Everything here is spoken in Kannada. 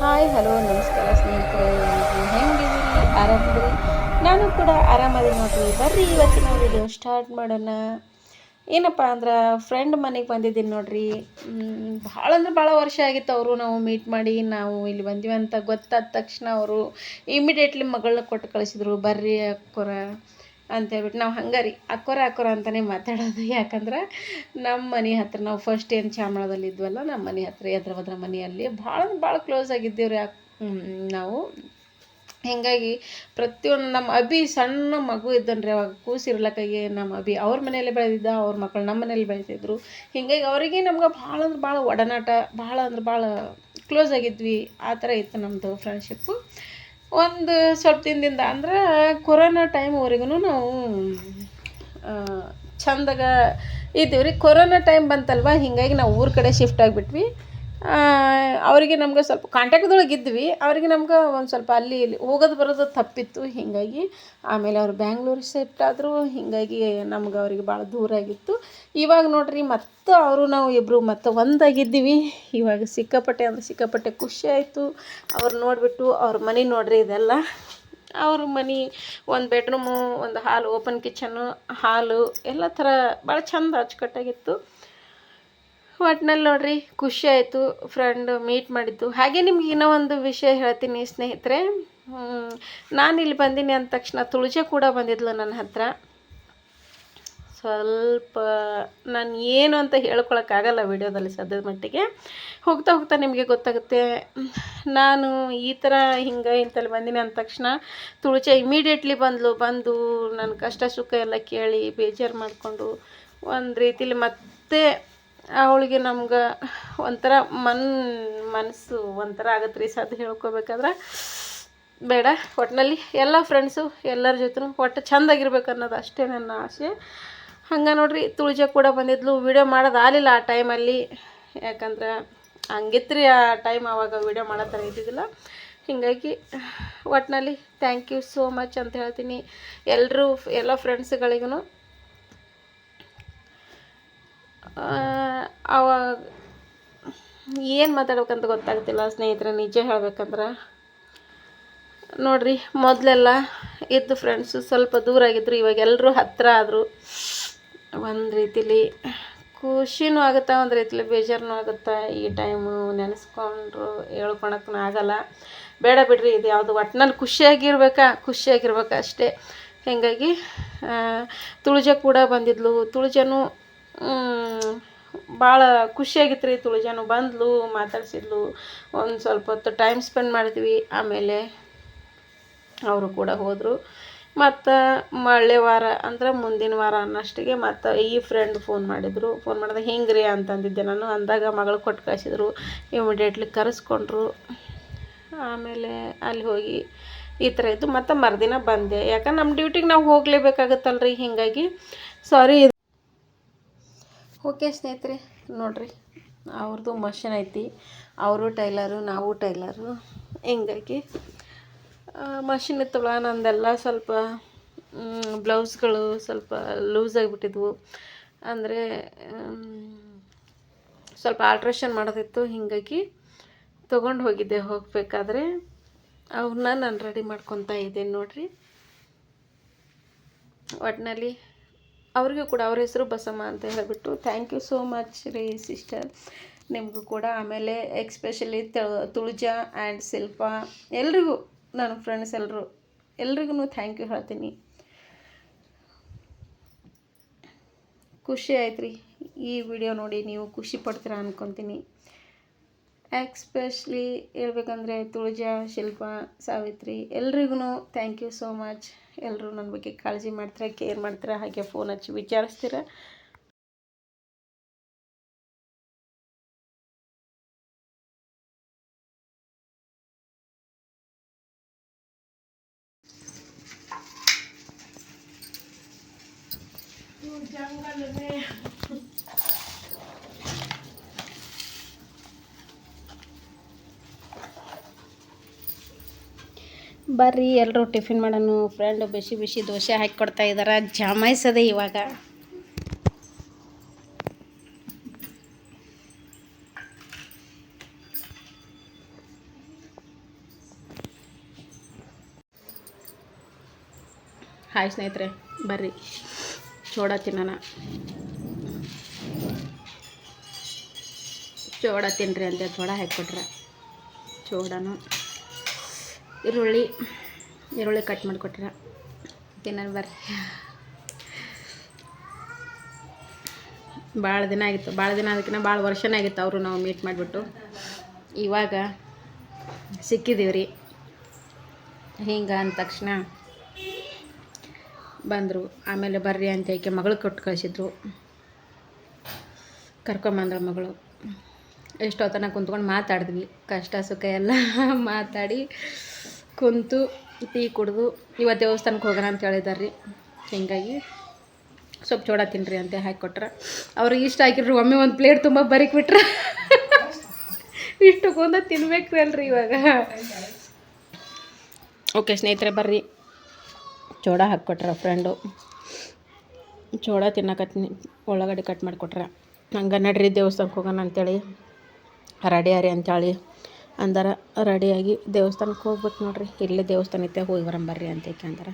ಹಾಯ್ ಹಲೋ ನಮಸ್ಕಾರ ಸ್ನೇಹಿತರೆ, ಎಲ್ಲರೂ ಹೆಂಗಿದ್ದೀರಿ? ಆರಾಮಿದ್ದೀರಿ? ನಾನು ಕೂಡ ಆರಾಮದಿ ನೋಡ್ರಿ. ಬರ್ರಿ ಇವತ್ತಿನ ವಿಡಿಯೋ ಸ್ಟಾರ್ಟ್ ಮಾಡೋಣ. ಏನಪ್ಪ ಅಂದ್ರೆ ಫ್ರೆಂಡ್ ಮನೆಗೆ ಬಂದಿದ್ದೀನಿ ನೋಡ್ರಿ. ಭಾಳ ಅಂದ್ರೆ ಭಾಳ ವರ್ಷ ಆಗಿತ್ತು ಅವರು ನಾವು ಮೀಟ್ ಮಾಡಿ. ನಾವು ಇಲ್ಲಿ ಬಂದೀವಿ ಅಂತ ಗೊತ್ತಾದ ತಕ್ಷಣ ಅವರು ಇಮಿಡಿಯೇಟ್ಲಿ ಮಗಳನ್ನ ಕೊಟ್ಟು ಕಳಿಸಿದ್ರು. ಬರ್ರಿ ಅಕ್ಕೋರ ಅಂತೇಳ್ಬಿಟ್ಟು ನಾವು ಹಂಗಾರಿ ಅಕ್ಕೋರ ಅಂತಲೇ ಮಾತಾಡೋದು. ಯಾಕಂದ್ರೆ ನಮ್ಮ ಮನೆ ಹತ್ರ ನಾವು ಫಸ್ಟ್ ಏನು ಚಾಮರಾಜದಲ್ಲಿ ಇದ್ವಲ್ಲ, ನಮ್ಮ ಮನೆ ಹತ್ರ ಎದ್ರ ಮನೆಯಲ್ಲಿ ಭಾಳ ಕ್ಲೋಸ್ ಆಗಿದ್ದೇವ್ರಿ. ನಾವು ಹೀಗಾಗಿ ಪ್ರತಿಯೊಂದು ನಮ್ಮ ಅಭಿ ಸಣ್ಣ ಮಗು ಇದ್ದನ್ರಿ, ಅವಾಗ ಕೂಸಿರ್ಲಕ್ಕಾಗಿ ನಮ್ಮ ಅಭಿ ಅವ್ರ ಮನೆಯಲ್ಲೇ ಬೆಳೆದಿದ್ದ, ಅವ್ರ ಮಕ್ಕಳು ನಮ್ಮ ಮನೇಲಿ ಬೆಳೆದಿದ್ರು. ಹೀಗಾಗಿ ಅವರಿಗೆ ನಮ್ಗೆ ಭಾಳ ಅಂದ್ರೆ ಭಾಳ ಒಡನಾಟ, ಭಾಳ ಅಂದ್ರೆ ಭಾಳ ಕ್ಲೋಸ್ ಆಗಿದ್ವಿ. ಆ ಥರ ಇತ್ತು ನಮ್ಮದು ಫ್ರೆಂಡ್ಶಿಪ್ಪು. ಒಂದು ಸ್ವಲ್ಪ ದಿನದಿಂದ ಅಂದ್ರೆ ಕೊರೋನಾ ಟೈಮ್ವರೆಗೂ ನಾವು ಚಂದಾಗ ಇದ್ದೀವಿ ರೀ. ಕೊರೋನಾ ಟೈಮ್ ಬಂತಲ್ವ, ಹೀಗಾಗಿ ನಾವು ಊರ ಕಡೆ ಶಿಫ್ಟ್ ಆಗಿಬಿಟ್ವಿ. ಅವರಿಗೆ ನಮ್ಗೆ ಸ್ವಲ್ಪ ಕಾಂಟ್ಯಾಕ್ಟ್ದೊಳಗೆ ಇದ್ವಿ. ಅವರಿಗೆ ನಮ್ಗೆ ಒಂದು ಸ್ವಲ್ಪ ಅಲ್ಲಿ ಇಲ್ಲಿ ಹೋಗೋದು ಬರೋದು ತಪ್ಪಿತ್ತು. ಹೀಗಾಗಿ ಆಮೇಲೆ ಅವ್ರು ಬ್ಯಾಂಗ್ಳೂರಿಗೆ ಶಿಫ್ಟ್ ಆದರು. ಹೀಗಾಗಿ ನಮ್ಗೆ ಅವ್ರಿಗೆ ಭಾಳ ದೂರ ಆಗಿತ್ತು. ಇವಾಗ ನೋಡ್ರಿ ಮತ್ತು ಅವರು ನಾವು ಇಬ್ಬರು ಮತ್ತು ಒಂದಾಗಿದ್ದೀವಿ. ಇವಾಗ ಸಿಕ್ಕಾಪಟ್ಟೆ ಖುಷಿ ಆಯಿತು ಅವ್ರು ನೋಡಿಬಿಟ್ಟು. ಅವ್ರ ಮನೆ ನೋಡ್ರಿ ಇದೆಲ್ಲ ಅವ್ರ ಮನೆ. ಒಂದು ಬೆಡ್ರೂಮು, ಒಂದು ಹಾಲು, ಓಪನ್ ಕಿಚನ್ನು, ಹಾಲು ಎಲ್ಲ ಥರ ಭಾಳ ಚಂದ ಅಚ್ಚುಕಟ್ಟಾಗಿತ್ತು. ಒಟ್ನಲ್ಲಿ ನೋಡ್ರಿ ಖುಷಿ ಆಯಿತು ಫ್ರೆಂಡ್ ಮೀಟ್ ಮಾಡಿದ್ದು. ಹಾಗೆ ನಿಮ್ಗೆ ಇನ್ನೂ ಒಂದು ವಿಷಯ ಹೇಳ್ತೀನಿ ಸ್ನೇಹಿತರೆ. ನಾನು ಇಲ್ಲಿ ಬಂದೀನಿ ಅಂದ ತಕ್ಷಣ ತುಳಜ ಕೂಡ ಬಂದಿದ್ಲು ನನ್ನ ಹತ್ರ. ಸ್ವಲ್ಪ ನಾನು ಏನು ಅಂತ ಹೇಳ್ಕೊಳಕ್ಕಾಗಲ್ಲ ವಿಡಿಯೋದಲ್ಲಿ ಸದ್ಯದ ಮಟ್ಟಿಗೆ. ಹೋಗ್ತಾ ನಿಮಗೆ ಗೊತ್ತಾಗುತ್ತೆ. ನಾನು ಈ ಥರ ಹಿಂಗೆ ಇಂತಲ್ಲಿ ಬಂದಿನಿ ಅಂದ ತಕ್ಷಣ ತುಳಜ ಇಮಿಡಿಯೇಟ್ಲಿ ಬಂದು ನನ್ನ ಕಷ್ಟ ಸುಖ ಎಲ್ಲ ಕೇಳಿ ಬೇಜಾರು ಮಾಡಿಕೊಂಡು ಒಂದು ರೀತಿಲಿ ಮತ್ತೆ ಅವಳಿಗೆ ನಮ್ಗೆ ಒಂಥರ ಮನಸ್ಸು ಒಂಥರ ಆಗತ್ತೆ ರೀ. ಸದ್ದು ಹೇಳ್ಕೊಬೇಕಾದ್ರೆ ಬೇಡ, ಒಟ್ಟಿನಲ್ಲಿ ಎಲ್ಲ ಫ್ರೆಂಡ್ಸು ಎಲ್ಲರ ಜೊತೆ ಒಟ್ಟು ಚೆಂದಾಗಿರ್ಬೇಕು ಅನ್ನೋದು ಅಷ್ಟೇ ನನ್ನ ಆಸೆ. ಹಂಗೆ ನೋಡ್ರಿ ತುಳಜ ಕೂಡ ಬಂದಿದ್ಲು. ವಿಡಿಯೋ ಮಾಡೋದು ಆಗಲಿಲ್ಲ ಆ ಟೈಮಲ್ಲಿ, ಯಾಕಂದ್ರೆ ಹಂಗಿತ್ತು ರೀ ಆ ಟೈಮ್. ಆವಾಗ ವಿಡಿಯೋ ಮಾಡೋ ಥರ ಇದ್ದಿದ್ದಿಲ್ಲ. ಹೀಗಾಗಿ ಒಟ್ಟಿನಲ್ಲಿ ಥ್ಯಾಂಕ್ ಯು ಸೋ ಮಚ್ ಅಂತ ಹೇಳ್ತೀನಿ ಎಲ್ಲ ಫ್ರೆಂಡ್ಸ್ಗಳಿಗೂ. ಅವಾಗ ಏನು ಮಾತಾಡ್ಬೇಕಂತ ಗೊತ್ತಾಗ್ತಿಲ್ಲ ಸ್ನೇಹಿತರೆ, ನಿಜ ಹೇಳ್ಬೇಕಂದ್ರೆ. ನೋಡ್ರಿ ಮೊದಲೆಲ್ಲ ಇದ್ದು ಫ್ರೆಂಡ್ಸು ಸ್ವಲ್ಪ ದೂರ ಆಗಿದ್ರು, ಇವಾಗ ಎಲ್ಲರೂ ಹತ್ತಿರ ಆದರು. ಒಂದು ರೀತಿಲಿ ಖುಷಿನೂ ಆಗುತ್ತೆ, ಒಂದು ರೀತಿಲಿ ಬೇಜಾರೂ ಆಗುತ್ತೆ. ಈ ಟೈಮು ನೆನೆಸ್ಕೊಂಡ್ರು ಹೇಳ್ಕೊಳಕ್ಕೂ ಆಗಲ್ಲ. ಬೇಡ ಬಿಡ್ರಿ, ಇದು ಯಾವುದು ಒಟ್ಟಿನಲ್ಲಿ ಖುಷಿಯಾಗಿರ್ಬೇಕು ಅಷ್ಟೇ. ಹೀಗಾಗಿ ತುಳಜ ಕೂಡ ಬಂದಿದ್ಲು. ತುಳಜನೂ ಭಾಳ ಖುಷಿಯಾಗಿತ್ತು ರೀ. ತುಳಜನೂ ಬಂದಳು, ಮಾತಾಡ್ಸಿದ್ಲು, ಒಂದು ಸ್ವಲ್ಪ ಹೊತ್ತು ಟೈಮ್ ಸ್ಪೆಂಡ್ ಮಾಡಿದ್ವಿ. ಆಮೇಲೆ ಅವರು ಕೂಡ ಹೋದರು. ಮತ್ತು ಮಳ್ಳೆ ವಾರ ಅಂದ್ರೆ ಮುಂದಿನ ವಾರ ಅನ್ನೋಷ್ಟಿಗೆ ಮತ್ತು ಈ ಫ್ರೆಂಡ್ ಫೋನ್ ಮಾಡಿದಾಗ ಹಿಂಗೆ ರೀ ಅಂತಂದಿದ್ದೆ ನಾನು. ಅಂದಾಗ ಮಗಳು ಕೊಟ್ಟು ಕಳಿಸಿದ್ರು. ಇಮಿಡಿಯೇಟ್ಲಿ ಕರೆಸ್ಕೊಂಡ್ರು. ಆಮೇಲೆ ಅಲ್ಲಿ ಹೋಗಿ ಈ ಥರ ಇದ್ದು ಮತ್ತು ಮರುದಿನ ಬಂದೆ. ಯಾಕಂದ್ರೆ ನಮ್ಮ ಡ್ಯೂಟಿಗೆ ನಾವು ಹೋಗಲೇಬೇಕಾಗತ್ತಲ್ರಿ. ಹೀಗಾಗಿ ಸಾರಿ. ಓಕೆ ಸ್ನೇಹಿತರೆ, ನೋಡಿರಿ ಅವ್ರದ್ದು ಮಷಿನ್ ಐತಿ. ಅವರು ಟೈಲರು, ನಾವು ಟೈಲರು. ಹಿಂಗಾಗಿ ಮಷಿನ್ ಇತ್ತಲ್ಲ, ನಂದೆಲ್ಲ ಸ್ವಲ್ಪ ಬ್ಲೌಸ್ಗಳು ಸ್ವಲ್ಪ ಲೂಸ್ ಆಗಿಬಿಟ್ಟಿದ್ವು. ಅಂದರೆ ಸ್ವಲ್ಪ ಆಲ್ಟ್ರೇಷನ್ ಮಾಡೋದಿತ್ತು. ಹೀಗಾಗಿ ತೊಗೊಂಡು ಹೋಗಬೇಕಾದ್ರೆ ಅವ್ರನ್ನ ನಾನು ರೆಡಿ ಮಾಡ್ಕೊತಾ ಇದ್ದೇನೆ ನೋಡಿರಿ. ಒಟ್ಟಿನಲ್ಲಿ ಅವ್ರಿಗೂ ಕೂಡ ಅವ್ರ ಹೆಸರು ಬಸಮ್ಮ ಅಂತ ಹೇಳಿಬಿಟ್ಟು ಥ್ಯಾಂಕ್ ಯು ಸೋ ಮಚ್ ರೀ ಸಿಸ್ಟರ್, ನಿಮಗೂ ಕೂಡ. ಆಮೇಲೆ ಎಕ್ಸ್ಪೆಷಲಿ ತುಳಜಾ ಆ್ಯಂಡ್ ಶಿಲ್ಪ ಎಲ್ರಿಗೂ, ನನ್ನ ಫ್ರೆಂಡ್ಸ್ ಎಲ್ರಿಗೂ ಥ್ಯಾಂಕ್ ಯು ಹೇಳ್ತೀನಿ. ಖುಷಿ ಆಯ್ತು ರೀ ಈ ವಿಡಿಯೋ ನೋಡಿ. ನೀವು ಖುಷಿ ಪಡ್ತೀರಾ ಅಂದ್ಕೊತೀನಿ. ಎಕ್ಸ್ಪೆಷಲಿ ಹೇಳ್ಬೇಕಂದ್ರೆ ತುಳಜಾ, ಶಿಲ್ಪ, ಸಾವಿತ್ರಿ ಎಲ್ರಿಗೂ ಥ್ಯಾಂಕ್ ಯು ಸೋ ಮಚ್. ಎಲ್ಲರೂ ನನ್ನ ಬಗ್ಗೆ ಕಾಳಜಿ ಮಾಡ್ತೀರಾ, ಕೇರ್ ಮಾಡ್ತೀರಾ, ಹಾಗೆ ಫೋನ್ ಹಚ್ಚಿ ವಿಚಾರಿಸ್ತೀರ. ಬರ್ರಿ ಎಲ್ಲರೂ ಟಿಫಿನ್ ಮಾಡೋಣ. ಫ್ರೆಂಡ್ ಬಿಸಿ ದೋಸೆ ಹಾಕಿ ಕೊಡ್ತಾ ಇದ್ದಾರೆ. ಜಮಾಯಿಸದೆ ಇವಾಗ. ಹಾಯ್ ಸ್ನೇಹಿತರೆ, ಬರ್ರಿ ಚೋಡ ತಿನ್ನೋಣ. ಚೋಡ ತಿನ್ನಿರಿ ಅಂತ ಚೋಡ ಹಾಕಿಕೊಟ್ರೆ, ಚೋಡನು ಈರುಳ್ಳಿ ಕಟ್ ಮಾಡಿಕೊಟ್ರೆ ತಿನ್ನೋಣ ಬರ್ರಿ. ಭಾಳ ದಿನ ಅದಕ್ಕಿಂತ ಭಾಳ ವರ್ಷನೇ ಆಗಿತ್ತು ಅವರು ನಾವು ಮೀಟ್ ಮಾಡಿಬಿಟ್ಟು. ಇವಾಗ ಸಿಕ್ಕಿದ್ದೀವಿ ರೀ. ಹಿಂಗೆ ಅಂದ ತಕ್ಷಣ ಬಂದರು. ಆಮೇಲೆ ಬರ್ರಿ ಅಂತ ಏಕೆ ಮಗಳು ಕೊಟ್ಟು ಕಳಿಸಿದ್ರು. ಕರ್ಕೊಂಬಂದ್ರ ಮಗಳು. ಎಷ್ಟೊತ್ತನ ಕುಂತ್ಕೊಂಡು ಮಾತಾಡಿದ್ವಿ, ಕಷ್ಟ ಸುಖ ಎಲ್ಲ ಮಾತಾಡಿ ಕುಂತು ಟೀ ಕುಡಿದು ಇವತ್ತು ದೇವಸ್ಥಾನಕ್ಕೆ ಹೋಗೋಣ ಅಂತ ಹೇಳಿದಾರೆ ರೀ. ಹೀಗಾಗಿ ಸ್ವಲ್ಪ ಚೋಡ ತಿನ್ನಿರಿ ಅಂತ ಹಾಕಿಕೊಟ್ರೆ ಅವ್ರಿಗೆ ಇಷ್ಟ ಹಾಕಿಡ್ರಿ. ಒಮ್ಮೆ ಒಂದು ಪ್ಲೇಟ್ ತುಂಬ ಬರೀಕ್ಬಿಟ್ರೆ ಇಷ್ಟು ಕೊಂದ ತಿನ್ಬೇಕು ಅಲ್ರಿ ಇವಾಗ. ಓಕೆ ಸ್ನೇಹಿತರೆ, ಬರ್ರಿ ಚೋಡ ಹಾಕಿಕೊಟ್ರೆ ಫ್ರೆಂಡು. ಚೋಡ ತಿನ್ನಕತ್ತೀನಿ, ಉಳ್ಳಾಗಡ್ಡಿ ಕಟ್ ಮಾಡಿಕೊಟ್ರೆ. ಹಂಗೆ ನಡ್ರಿ ದೇವಸ್ಥಾನಕ್ಕೆ ಹೋಗೋಣ ಅಂತೇಳಿ ರೆಡಿಯಾರಿ ಅಂತೇಳಿ ಅಂದಾರ. ರೆಡಿಯಾಗಿ ದೇವಸ್ಥಾನಕ್ಕೆ ಹೋಗ್ಬೇಕು ನೋಡ್ರಿ. ಇಲ್ಲೇ ದೇವಸ್ಥಾನ ಇತ್ತೆ, ಹೋಗಿ ಬರಂಬರ್ರಿ ಅಂತ ಅಂದಾರ.